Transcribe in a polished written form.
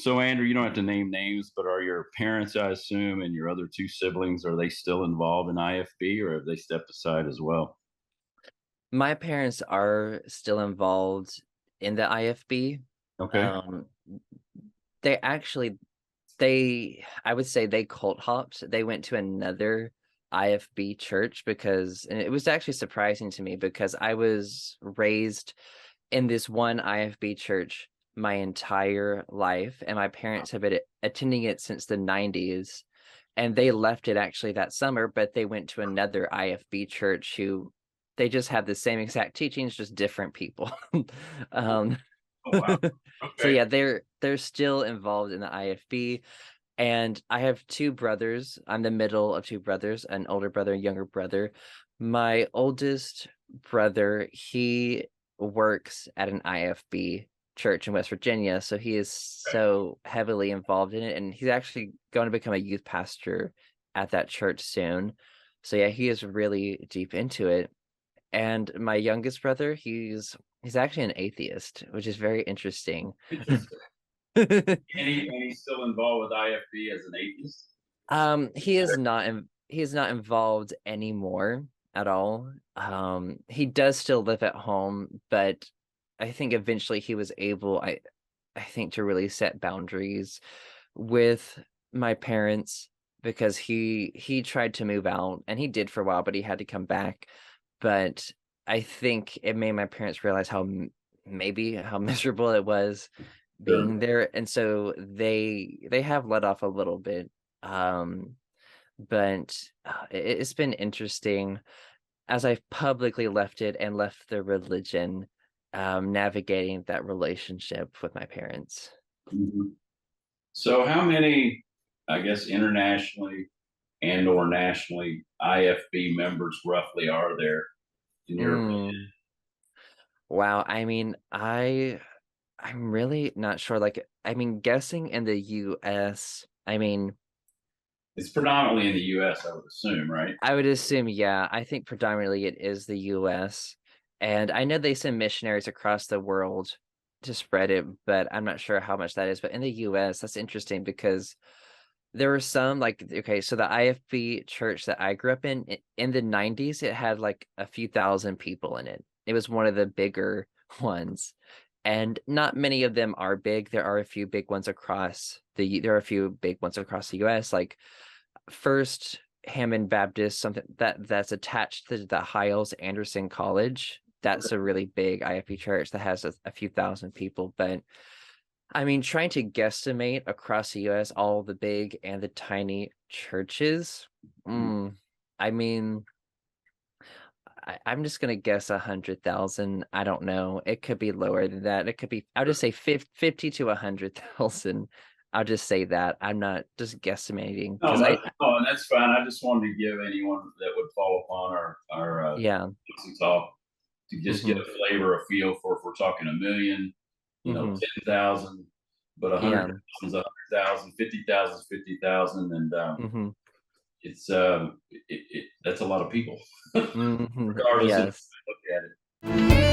So Andrew, you don't have to name names, but are your parents, I assume, and your other two siblings, are they still involved in IFB, or have they stepped aside as well? My parents are still involved in the IFB. Okay. Um, they actually, I would say they cult hopped. They went to another IFB church because, and it was actually surprising to me because I was raised in this one IFB church my entire life, and my parents have been attending it since the 90s. And they left it actually that summer, but they went to another IFB church who they just have the same exact teachings, just different people. um, Oh wow. so Okay. yeah, they're still involved in the IFB, and I have two brothers. I'm the middle of two brothers, an older brother, and younger brother. My oldest brother, he works at an IFB church in West Virginia, so he is so heavily involved in it, and he's actually going to become a youth pastor at that church soon. So yeah, he is really deep into it. And my youngest brother, he's actually an atheist, which is very interesting. Interesting. And he's still involved with IFB as an atheist. He is not involved anymore at all. He does still live at home, but I think eventually he was able, I think, to really set boundaries with my parents because he tried to move out and he did for a while, but he had to come back. But I think it made my parents realize maybe how miserable it was Sure. being there, and so they have let off a little bit. Um, but it's been interesting as I've publicly left it and left the religion, navigating that relationship with my parents. Mhm. So how many, I guess, internationally and or nationally IFB members roughly are there in your opinion? Mm, wow. I mean, I'm really not sure. Like, I mean, guessing in the US, I mean, It's predominantly in the US, I would assume, right? I would assume, yeah, I think predominantly it is the US. And I know they send missionaries across the world to spread it, but I'm not sure how much that is. But in the US, that's interesting because there were some like, okay, so the IFB church that I grew up in the 90s, it had like a few thousand people in it. It was one of the bigger ones. And not many of them are big. There are a few big ones across the US, like First Hammond Baptist, something that's attached to the Hyles Anderson College. That's a really big IFB church that has a few thousand people. But I mean, trying to guesstimate across the US all the big and the tiny churches, mm, I mean, I'm just gonna guess 100,000. I don't know. It could be lower than that. It could be. I'll just say 50 to 100,000. I'll just say that. I'm not just guesstimating No, because no, and that's fine. I just wanted to give anyone that would fall upon our yeah. talk to just get Hmm. a flavor, a feel for if we're talking a million, Hmm. 10,000, but a hundred Yeah. thousand is 100,000, 50,000 is 50,000, and Hmm. it's that's a lot of people, Hmm. regardless of how Yes. you look at it.